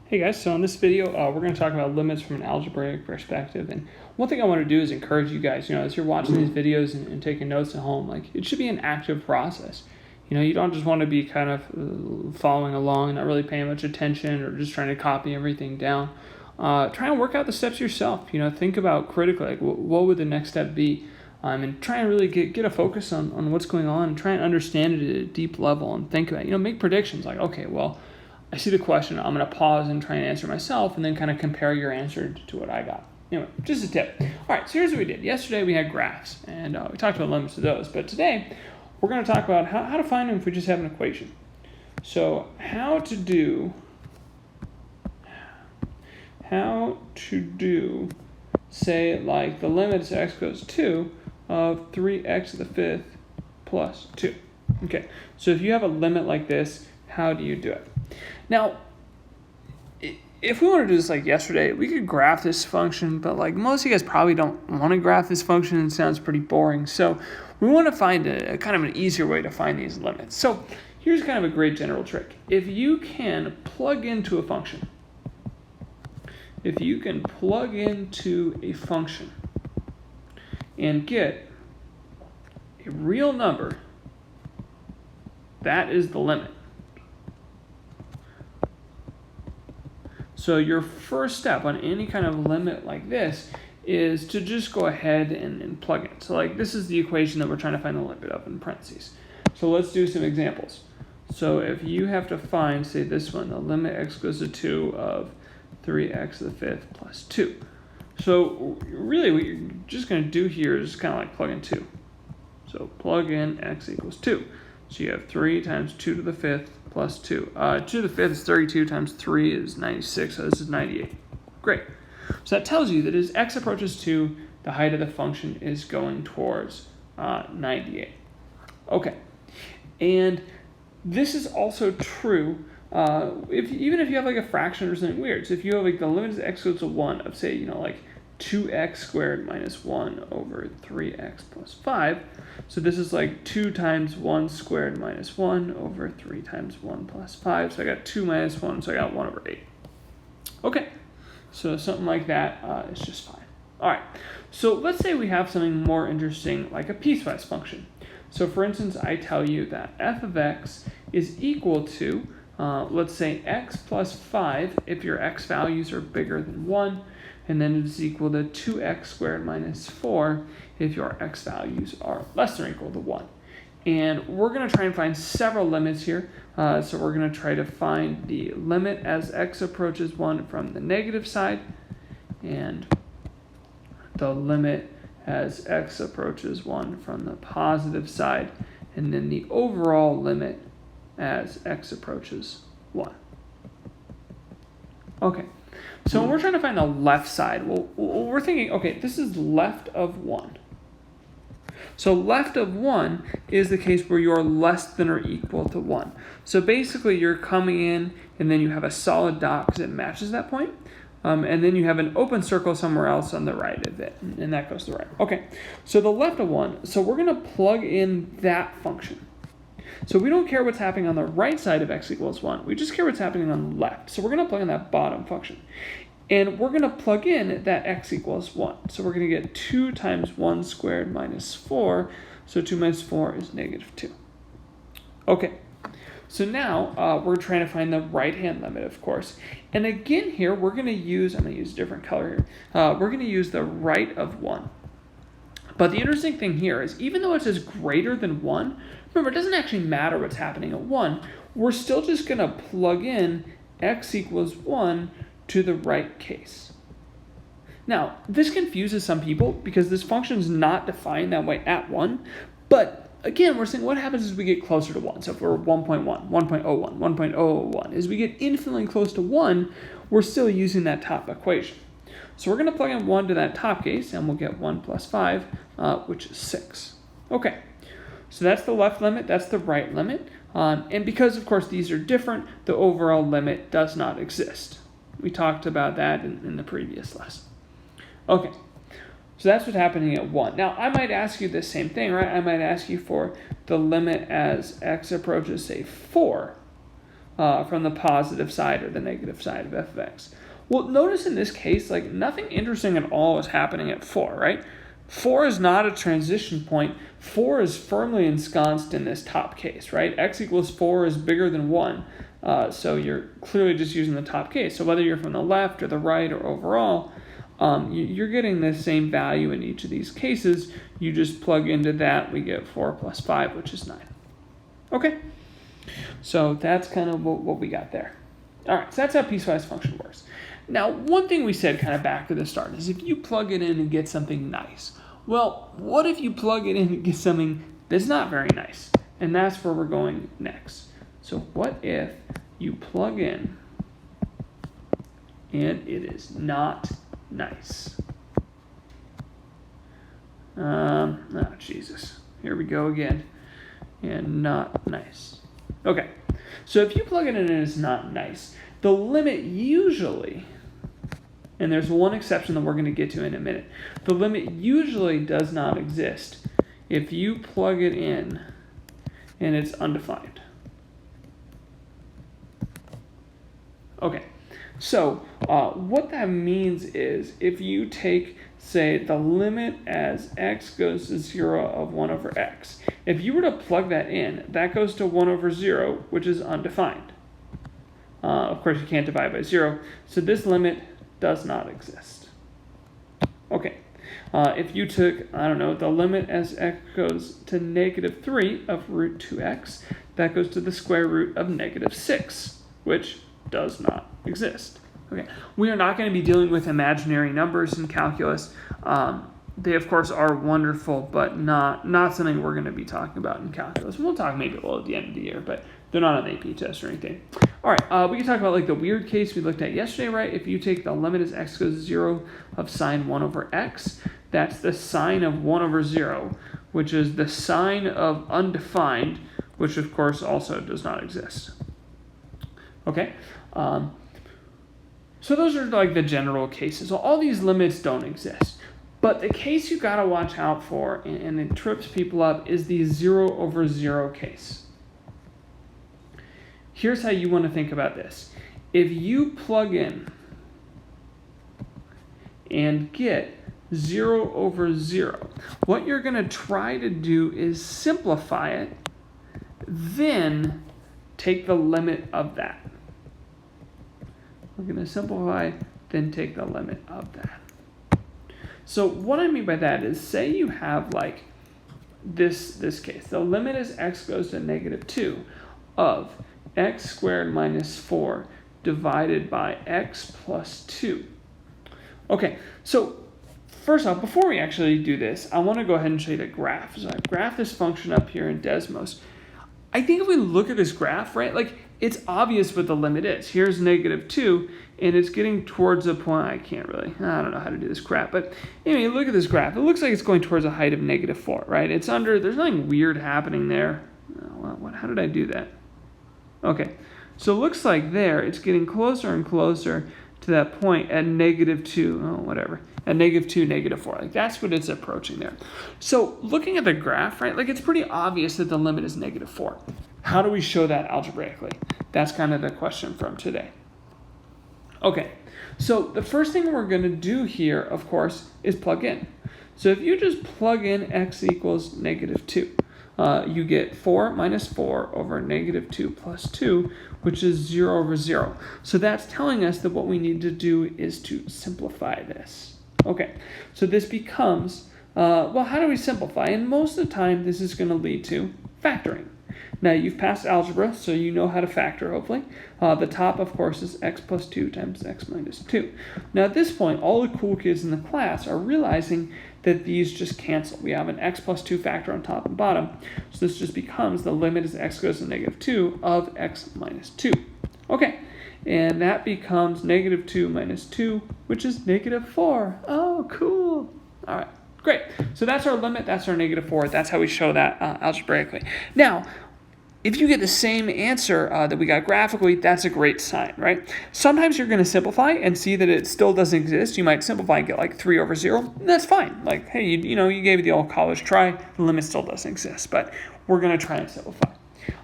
Hey guys, so in this video, we're going to talk about limits from an algebraic perspective. And one thing I want to do is encourage you guys, as you're watching these videos and taking notes at home, it should be an active process. You don't just want to be kind of following along and not really paying much attention or just trying to copy everything down. Try and work out the steps yourself. Think about critically, what would the next step be? And try and really get a focus on what's going on and try and understand it at a deep level and think about it. Make predictions like, okay, well, I see the question, I'm going to pause and try and answer myself and then kind of compare your answer to what I got. Anyway, just a tip. All right, so here's what we did. Yesterday we had graphs, and we talked about limits to those. But today we're going to talk about how to find them if we just have an equation. So how to do, say, like the limit as x goes 2 of 3x to the fifth plus 2. Okay, so if you have a limit like this, how do you do it? Now, if we want to do this like yesterday, we could graph this function, but most of you guys probably don't want to graph this function and it sounds pretty boring. So we want to find a kind of an easier way to find these limits. So here's kind of a great general trick. If you can plug into a function, and get a real number, that is the limit. So your first step on any kind of limit like this is to just go ahead and plug in. So this is the equation that we're trying to find the limit of in parentheses. So let's do some examples. So if you have to find, say this one, the limit x goes to 2 of 3x to the fifth plus 2. So really what you're just going to do here is kind of like plug in 2. So plug in x equals 2. So you have 3 times 2 to the fifth plus 2. 2 to the fifth is 32 times 3 is 96, so this is 98. Great. So that tells you that as x approaches 2, the height of the function is going towards 98. Okay. And this is also true even if you have a fraction or something weird. So if you have the limit as x goes to 1 of, say, 2x squared minus 1 over 3x plus 5. So this is 2 times 1 squared minus 1 over 3 times 1 plus 5. So I got 2 minus 1, so I got 1 over 8. Okay, so something like that is just fine. All right, so let's say we have something more interesting like a piecewise function. So for instance, I tell you that f of x is equal to, let's say, x plus 5 if your x values are bigger than 1, and then it is equal to 2x squared minus 4 if your x values are less than or equal to 1. And we're going to try and find several limits here. So we're going to try to find the limit as x approaches 1 from the negative side, and the limit as x approaches 1 from the positive side, and then the overall limit as x approaches 1. Okay. So when we're trying to find the left side, well, we're thinking, okay, this is left of 1. So left of 1 is the case where you're less than or equal to 1. So basically you're coming in and then you have a solid dot because it matches that point. And then you have an open circle somewhere else on the right of it, and that goes to the right. Okay, so the left of 1, so we're going to plug in that function. So we don't care what's happening on the right side of x equals 1. We just care what's happening on the left. So we're going to plug in that bottom function. And we're going to plug in that x equals 1. So we're going to get 2 times 1 squared minus 4. So 2 minus 4 is negative 2. Okay. So now we're trying to find the right-hand limit, of course. And again here, we're going to use, I'm going to use a different color here. We're going to use the right of 1. But the interesting thing here is even though it says greater than 1, remember, it doesn't actually matter what's happening at 1. We're still just going to plug in x equals 1 to the right case. Now, this confuses some people because this function is not defined that way at 1. But again, we're saying what happens as we get closer to 1. So if we're 1.1, 1.01, 1.001, as we get infinitely close to 1, we're still using that top equation. So we're going to plug in 1 to that top case, and we'll get 1 plus 5, which is 6. Okay, so that's the left limit, that's the right limit. And because, of course, these are different, the overall limit does not exist. We talked about that in the previous lesson. Okay, so that's what's happening at 1. Now, I might ask you the same thing, right? I might ask you for the limit as x approaches, say, 4. from the positive side or the negative side of f of x. Well, notice in this case, like nothing interesting at all is happening at 4, right? 4 is not a transition point. 4 is firmly ensconced in this top case, right? X equals 4 is bigger than 1. So you're clearly just using the top case. So whether you're from the left or the right or overall, you're getting the same value in each of these cases. You just plug into that, we get 4 plus 5, which is 9. Okay, so that's kind of what we got there. All right, so that's how piecewise function works. Now, one thing we said kind of back to the start is if you plug it in and get something nice. Well, what if you plug it in and get something that's not very nice? And that's where we're going next. So what if you plug in and it is not nice? Oh, Jesus. Here we go again. And not nice. Okay, so if you plug it in and it's not nice, the limit usually, and there's one exception that we're going to get to in a minute, the limit usually does not exist if you plug it in and it's undefined. Okay, so what that means is if you take, say, the limit as x goes to 0 of 1 over x, if you were to plug that in, that goes to 1 over 0, which is undefined. Of course, you can't divide by 0, so this limit does not exist. Okay, if you took, I don't know, the limit as x goes to negative 3 of root 2x, that goes to the square root of negative 6, which does not exist. Okay, we are not going to be dealing with imaginary numbers in calculus. They, of course, are wonderful, but not something we're going to be talking about in calculus. We'll talk maybe a little at the end of the year, but they're not an AP test or anything. All right, we can talk about like the weird case we looked at yesterday, right? If you take the limit as x goes to 0 of sine 1 over x, that's the sine of 1 over 0, which is the sine of undefined, which of course also does not exist. Okay, so those are like the general cases. So all these limits don't exist. But the case you got to watch out for, and it trips people up, is the 0 over 0 case. Here's how you want to think about this. If you plug in and get 0 over 0, what you're going to try to do is simplify it, then take the limit of that. We're going to simplify, then take the limit of that. So what I mean by that is, say you have like this case. The limit as x goes to negative 2 of x squared minus 4 divided by x plus 2. Okay, so first off, before we actually do this, I want to go ahead and show you the graph. So I graph this function up here in Desmos. I think if we look at this graph, right, like it's obvious what the limit is. Here's negative 2, and it's getting towards a point, I don't know how to do this crap, but anyway, look at this graph. It looks like it's going towards a height of negative 4, right? It's under, there's nothing weird happening there. How did I do that? Okay, so it looks like there, it's getting closer and closer to that point at negative 2, at negative 2, negative 4. Like that's what it's approaching there. So looking at the graph, right, like it's pretty obvious that the limit is negative 4. How do we show that algebraically? That's kind of the question from today. Okay, so the first thing we're going to do here, of course, is plug in. So if you just plug in x equals negative 2, you get 4 minus 4 over negative 2 plus 2, which is 0 over 0. So that's telling us that what we need to do is to simplify this. Okay, so this becomes, well, how do we simplify? And most of the time, this is going to lead to factoring. Now, you've passed algebra, so you know how to factor, hopefully. The top, of course, is x plus 2 times x minus 2. Now, at this point, all the cool kids in the class are realizing that these just cancel. We have an x plus 2 factor on top and bottom, so this just becomes the limit as x goes to negative 2 of x minus 2. Okay, and that becomes negative 2 minus 2, which is negative 4. Oh, cool. All right, great. So that's our limit, that's our negative 4. That's how we show that algebraically. Now, if you get the same answer that we got graphically, that's a great sign, right? Sometimes you're going to simplify and see that it still doesn't exist. You might simplify and get like 3 over 0. That's fine. Like, hey, you gave it the old college try. The limit still doesn't exist, but we're going to try and simplify.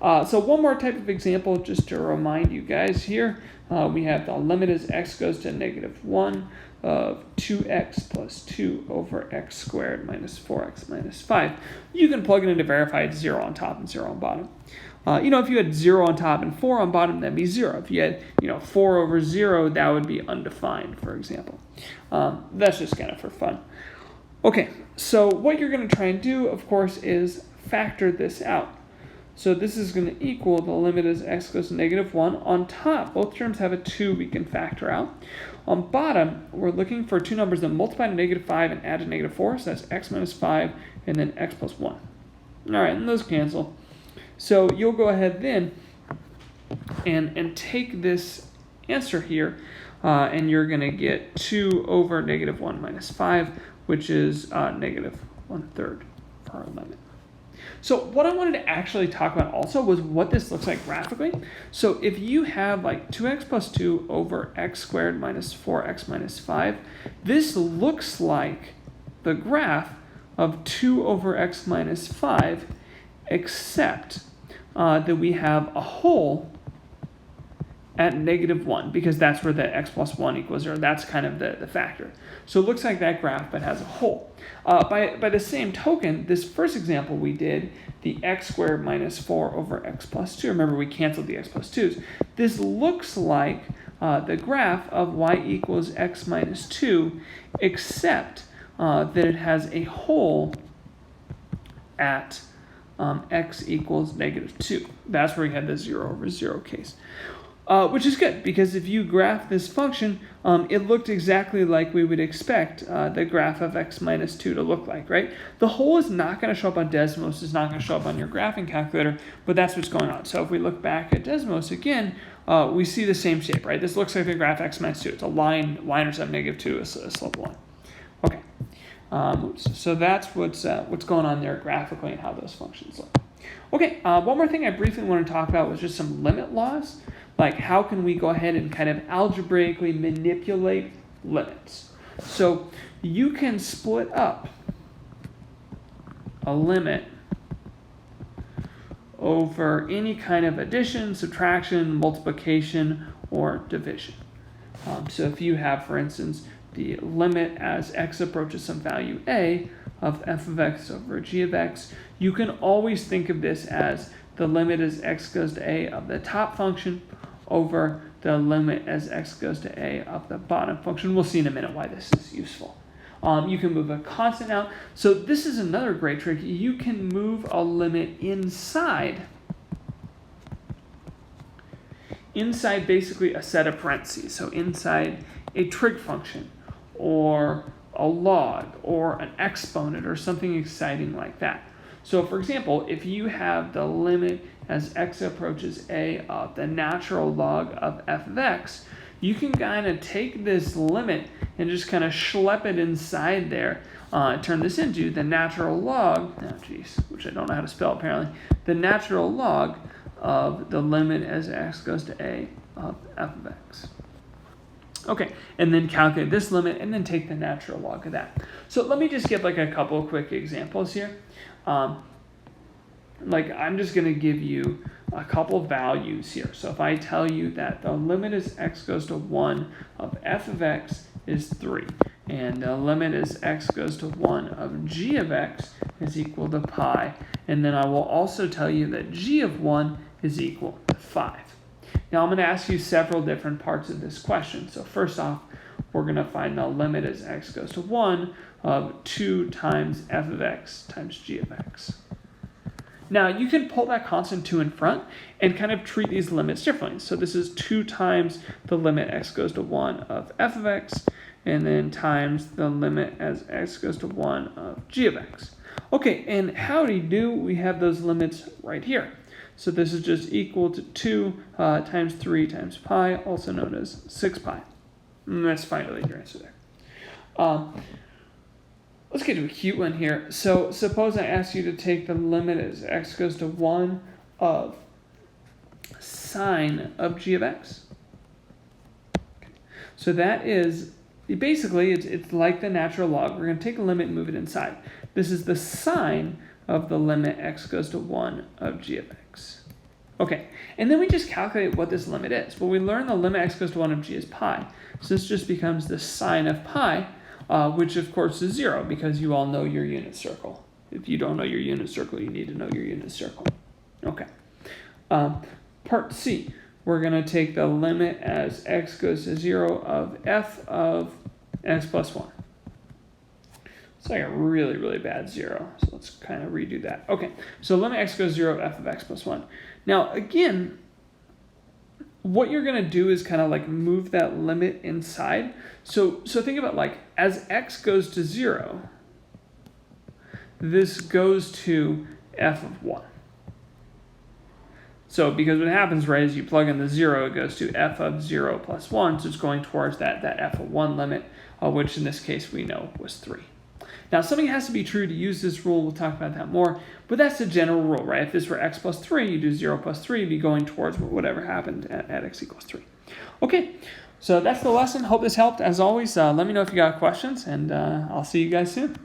So one more type of example, just to remind you guys here, we have the limit as x goes to -1 of 2x plus 2 over x squared minus 4x minus 5. You can plug it in to verify it's 0 on top and 0 on bottom. If you had 0 on top and 4 on bottom, that'd be 0. If you had, 4 over 0, that would be undefined, for example. That's just kind of for fun. Okay, so what you're going to try and do, of course, is factor this out. So this is going to equal the limit as x goes to -1. On top, both terms have a 2 we can factor out. On bottom, we're looking for two numbers that multiply to -5 and add to -4. So that's x minus 5 and then x plus 1. All right, and those cancel. So you'll go ahead then and take this answer here, and you're going to get 2 over -1 minus 5, which is -1/3 for our limit. So what I wanted to actually talk about also was what this looks like graphically. So if you have like 2x plus 2 over x squared minus 4x minus 5, this looks like the graph of 2 over x minus 5, except that we have a hole at -1, because that's where the x plus 1 equals 0. That's kind of the factor. So it looks like that graph, but has a hole. By the same token, this first example we did, the x squared minus 4 over x plus 2, remember we canceled the x plus 2's. This looks like the graph of y equals x minus 2, except that it has a hole at x equals -2. That's where we had the 0 over 0 case. Which is good, because if you graph this function, it looked exactly like we would expect the graph of x minus 2 to look like, right? The hole is not going to show up on Desmos, it's not going to show up on your graphing calculator, but that's what's going on. So if we look back at Desmos again, we see the same shape, right? This looks like the graph x minus 2. It's a line intercept -2, a slope 1. Okay, so that's what's going on there graphically and how those functions look. Okay, one more thing I briefly want to talk about was just some limit laws. Like, how can we go ahead and kind of algebraically manipulate limits? So you can split up a limit over any kind of addition, subtraction, multiplication, or division. So if you have, for instance, the limit as x approaches some value a of f of x over g of x, you can always think of this as the limit as x goes to a of the top function over the limit as x goes to a of the bottom function. We'll see in a minute why this is useful. You can move a constant out. So this is another great trick. You can move a limit inside basically a set of parentheses. So inside a trig function or a log or an exponent or something exciting like that. So for example, if you have the limit as x approaches a of the natural log of f of x, you can kind of take this limit and just kind of schlep it inside there, turn this into the natural log, which I don't know how to spell apparently, the natural log of the limit as x goes to a of f of x. Okay, and then calculate this limit and then take the natural log of that. So let me just give like a couple of quick examples here. I'm just going to give you a couple values here. So if I tell you that the limit as x goes to 1 of f of x is 3, and the limit as x goes to 1 of g of x is equal to pi, and then I will also tell you that g of 1 is equal to 5. Now I'm going to ask you several different parts of this question. So first off, we're going to find the limit as x goes to 1 of 2 times f of x times g of x. Now, you can pull that constant 2 in front and kind of treat these limits differently. So this is 2 times the limit x goes to 1 of f of x, and then times the limit as x goes to 1 of g of x. Okay, and howdy do, we have those limits right here. So this is just equal to 2 times 3 times pi, also known as 6 pi. And that's finally your answer there. Let's get to a cute one here. So suppose I ask you to take the limit as x goes to 1 of sine of g of x. Okay. So that is, basically, it's like the natural log. We're going to take a limit and move it inside. This is the sine of the limit x goes to 1 of g of x. Okay, and then we just calculate what this limit is. Well, we learned the limit x goes to 1 of g is pi. So this just becomes the sine of pi, which of course is 0 because you all know your unit circle. If you don't know your unit circle, you need to know your unit circle. Okay. Part C, we're going to take the limit as x goes to 0 of f of x plus 1. It's like a really, really bad 0. So let's kind of redo that. Okay, so limit x goes to 0 of f of x plus 1. Now, again, what you're going to do is kind of like move that limit inside. So think about like as x goes to 0, this goes to f of 1. So because what happens, right, is you plug in the 0, it goes to f of 0 plus 1. So it's going towards that f of 1 limit, which in this case we know was 3. Now, something has to be true to use this rule. We'll talk about that more. But that's the general rule, right? If this were x plus 3, you do 0 plus 3, you'd be going towards whatever happened at x equals 3. Okay, so that's the lesson. Hope this helped. As always, let me know if you got questions, and I'll see you guys soon.